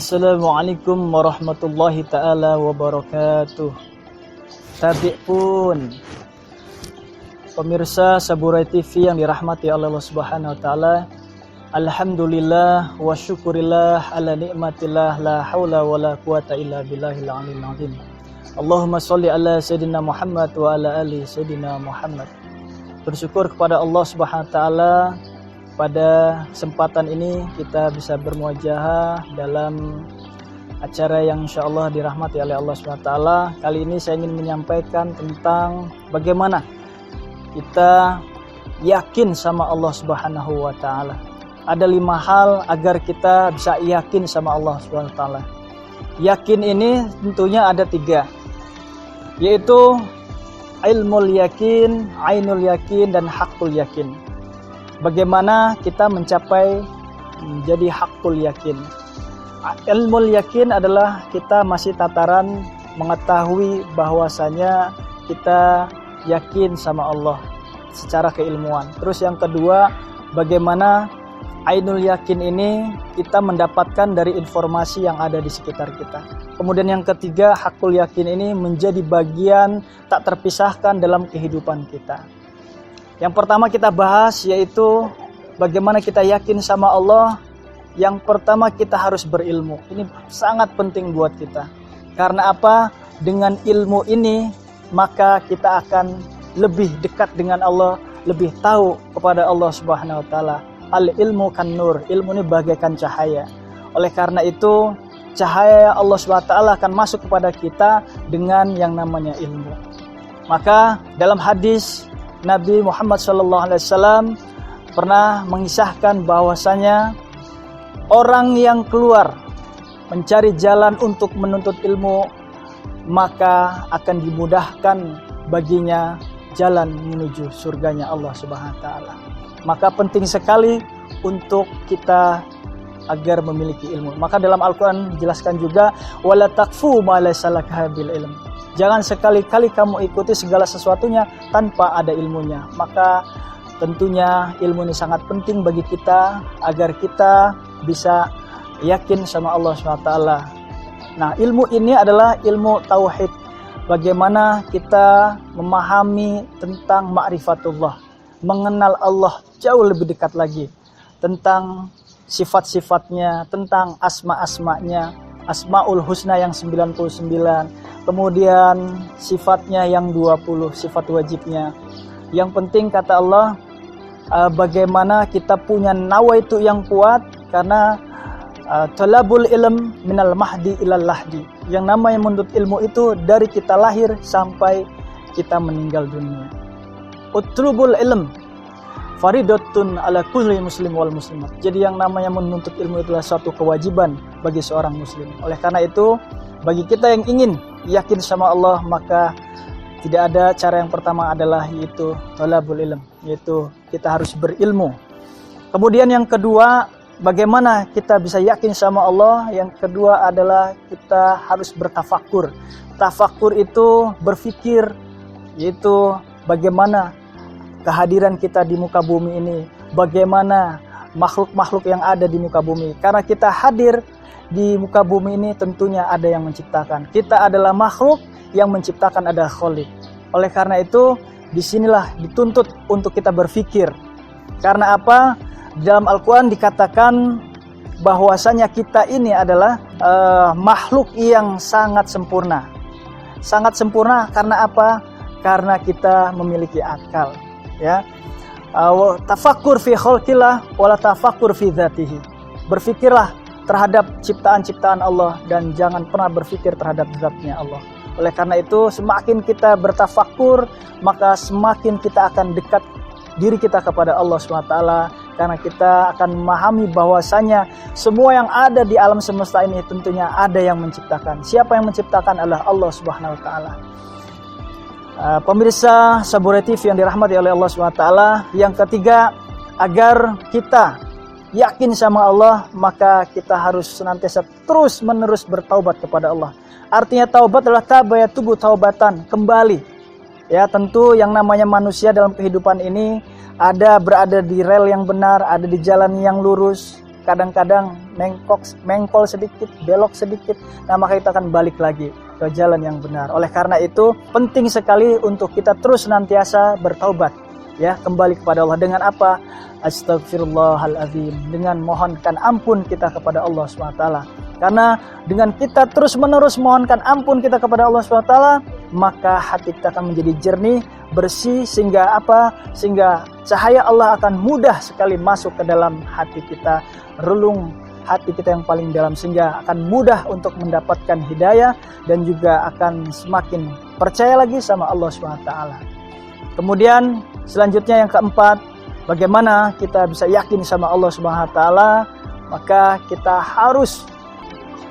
Assalamualaikum warahmatullahi ta'ala wabarakatuh. Tabi' pun pemirsa Saburai TV yang dirahmati oleh Allah Subhanahu wa taala. Alhamdulillah wa syukurillah ala nikmatillah la haula wala quwata illa billahil aliyil azim. Allahumma sholli ala sayyidina Muhammad wa ala ali sayyidina Muhammad. Bersyukur kepada Allah Subhanahu wa taala, pada kesempatan ini kita bisa bermuajahah dalam acara yang insyaallah dirahmati oleh Allah SWT. Kali ini saya ingin menyampaikan tentang bagaimana kita yakin sama Allah Subhanahu wa taala. Ada 5 hal agar kita bisa yakin sama Allah Subhanahu wa taala. Yakin ini tentunya ada 3, yaitu ilmul yakin, ainul yakin, dan hakul yakin. Bagaimana kita mencapai menjadi hakul yakin. Ilmul yakin adalah kita masih tataran mengetahui bahwasanya kita yakin sama Allah secara keilmuan. Terus yang kedua, bagaimana ainul yakin ini kita mendapatkan dari informasi yang ada di sekitar kita. Kemudian yang ketiga, hakul yakin ini menjadi bagian tak terpisahkan dalam kehidupan kita. Yang pertama kita bahas yaitu bagaimana kita yakin sama Allah. Yang pertama kita harus berilmu. Ini sangat penting buat kita. Karena apa? Dengan ilmu ini maka kita akan lebih dekat dengan Allah, lebih tahu kepada Allah Subhanahu wa taala. Al ilmu kan nur. Ilmu ini bagaikan cahaya. Oleh karena itu cahaya Allah Subhanahu wa taala akan masuk kepada kita dengan yang namanya ilmu. Maka dalam hadis Nabi Muhammad SAW pernah mengisahkan bahwasanya orang yang keluar mencari jalan untuk menuntut ilmu, maka akan dimudahkan baginya jalan menuju surganya Allah Subhanahu wa taala. Maka penting sekali untuk kita agar memiliki ilmu. Maka dalam Al-Qur'an dijelaskan juga wala taqfu ma laysa laka bil ilm. Jangan sekali-kali kamu ikuti segala sesuatunya tanpa ada ilmunya. Maka tentunya ilmu ini sangat penting bagi kita agar kita bisa yakin sama Allah SWT. Nah, ilmu ini adalah ilmu tauhid. Bagaimana kita memahami tentang ma'rifatullah, mengenal Allah jauh lebih dekat lagi, tentang sifat-sifatnya, tentang asma-asmanya, Asmaul Husna yang 99, kemudian sifatnya yang 20, sifat wajibnya. Yang penting kata Allah, bagaimana kita punya nawaitu yang kuat, karena talabul ilm minal mahdi ilal lahdi. Yang namanya menuntut ilmu itu dari kita lahir sampai kita meninggal dunia. Utlubul ilm faridatun ala kulli muslim wal muslimat. Jadi yang namanya menuntut ilmu itulah suatu kewajiban bagi seorang muslim. Oleh karena itu, bagi kita yang ingin yakin sama Allah, maka tidak ada cara yang pertama adalah yaitu talabul ilm, yaitu kita harus berilmu. Kemudian yang kedua, bagaimana kita bisa yakin sama Allah? Yang kedua adalah kita harus bertafakur. Tafakur itu berpikir, yaitu bagaimana kehadiran kita di muka bumi ini, bagaimana makhluk-makhluk yang ada di muka bumi. Karena kita hadir di muka bumi ini tentunya ada yang menciptakan. Kita adalah makhluk, yang menciptakan adalah Khalik. Oleh karena itu, disinilah dituntut untuk kita berpikir. Karena apa? Dalam Al-Quran dikatakan bahwasanya kita ini adalah makhluk yang sangat sempurna. Sangat sempurna karena apa? Karena kita memiliki akal. Ya, tafakur fi khalqillah wala tafakur fi dzatihi. Berfikirlah terhadap ciptaan-ciptaan Allah dan jangan pernah berfikir terhadap zatnya Allah. Oleh karena itu, semakin kita bertafakur, maka semakin kita akan dekat diri kita kepada Allah SWT, karena kita akan memahami bahwasanya semua yang ada di alam semesta ini tentunya ada yang menciptakan. Siapa yang menciptakan adalah Allah Subhanahu wa taala. Pemirsa Saburai TV yang dirahmati oleh Allah SWT, yang ketiga, agar kita yakin sama Allah, maka kita harus senantiasa terus-menerus bertaubat kepada Allah. Artinya taubat adalah tabayatubu taubatan, kembali. Ya, tentu yang namanya manusia dalam kehidupan ini ada berada di rel yang benar, ada di jalan yang lurus, kadang-kadang mengkol sedikit, belok sedikit, nah maka kita akan balik lagi ke jalan yang benar. Oleh karena itu penting sekali untuk kita terus senantiasa bertaubat, ya, kembali kepada Allah. Dengan apa? Astagfirullahaladzim, dengan mohonkan ampun kita kepada Allah SWT. Karena dengan kita terus menerus mohonkan ampun kita kepada Allah SWT, maka hati kita akan menjadi jernih, bersih, sehingga apa? Sehingga cahaya Allah akan mudah sekali masuk ke dalam hati kita, relung hati kita yang paling dalam, sehingga akan mudah untuk mendapatkan hidayah dan juga akan semakin percaya lagi sama Allah SWT. Kemudian selanjutnya yang keempat, bagaimana kita bisa yakin sama Allah SWT? Maka kita harus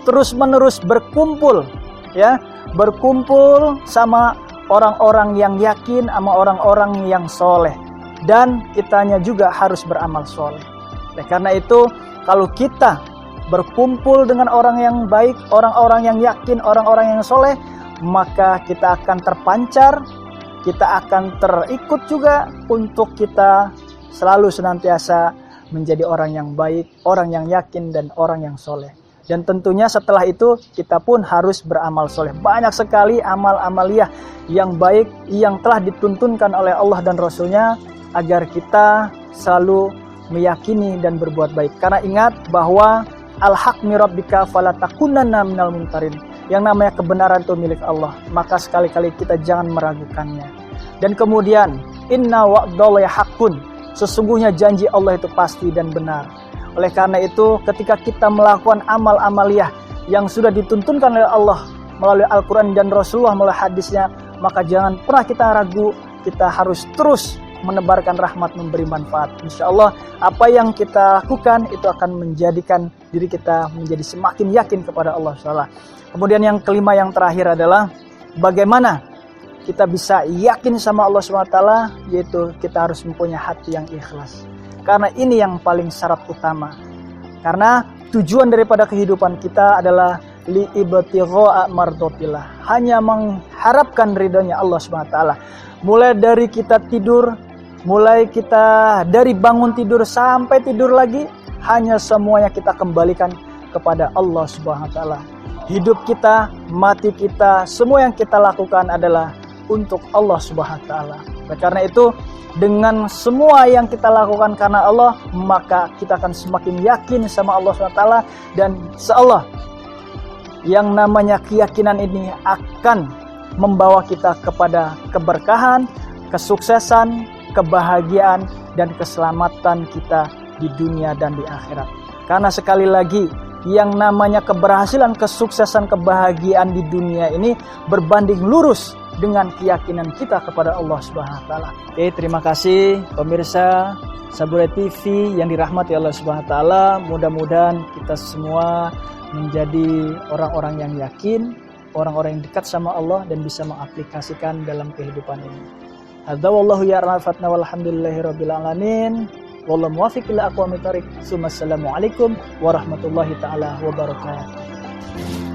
terus-menerus berkumpul, ya, berkumpul sama orang-orang yang yakin, sama orang-orang yang soleh, dan kitanya juga harus beramal soleh. Karena itu, kalau kita berkumpul dengan orang yang baik, orang-orang yang yakin, orang-orang yang soleh, maka kita akan terpancar, kita akan terikut juga untuk kita selalu senantiasa menjadi orang yang baik, orang yang yakin, dan orang yang soleh. Dan tentunya setelah itu kita pun harus beramal soleh. Banyak sekali amal-amaliyah yang baik yang telah dituntunkan oleh Allah dan Rasulnya agar kita selalu meyakini dan berbuat baik. Karena ingat bahwa al-haq mi rabbika fala takunanna minal mumtarin. Yang namanya kebenaran itu milik Allah, maka sekali-kali kita jangan meragukannya. Dan kemudian inna wa'dallahi haqqun, sesungguhnya janji Allah itu pasti dan benar. Oleh karena itu, ketika kita melakukan amal-amaliyah yang sudah dituntunkan oleh Allah melalui Al-Quran dan Rasulullah melalui hadisnya, maka jangan pernah kita ragu, kita harus terus menebarkan rahmat, memberi manfaat. Insya Allah, apa yang kita lakukan itu akan menjadikan diri kita menjadi semakin yakin kepada Allah SWT. Kemudian yang kelima, yang terakhir adalah bagaimana kita bisa yakin sama Allah SWT, yaitu kita harus mempunyai hati yang ikhlas. Karena ini yang paling syarat utama. Karena tujuan daripada kehidupan kita adalah li'ibtigha'a mardotillah, hanya mengharapkan ridhonya Allah SWT. Mulai dari kita tidur, mulai kita dari bangun tidur sampai tidur lagi, hanya semuanya kita kembalikan kepada Allah SWT. Hidup kita, mati kita, semua yang kita lakukan adalah untuk Allah SWT. Karena itu, dengan semua yang kita lakukan karena Allah, maka kita akan semakin yakin sama Allah SWT. Dan seolah yang namanya keyakinan ini akan membawa kita kepada keberkahan, kesuksesan, kebahagiaan, dan keselamatan kita di dunia dan di akhirat. Karena sekali lagi, yang namanya keberhasilan, kesuksesan, kebahagiaan di dunia ini berbanding lurus dengan keyakinan kita kepada Allah Subhanahu wa taala. Oke, terima kasih pemirsa Sabure TV yang dirahmati Allah Subhanahu wa taala. Mudah-mudahan kita semua menjadi orang-orang yang yakin, orang-orang yang dekat sama Allah dan bisa mengaplikasikan dalam kehidupan ini. Hadza wallahu ya'lamu walhamdulillahirabbil alamin. Wallahu muwaffiq ila aqwamit thoriq. Assalamualaikum warahmatullahi taala wabarakatuh.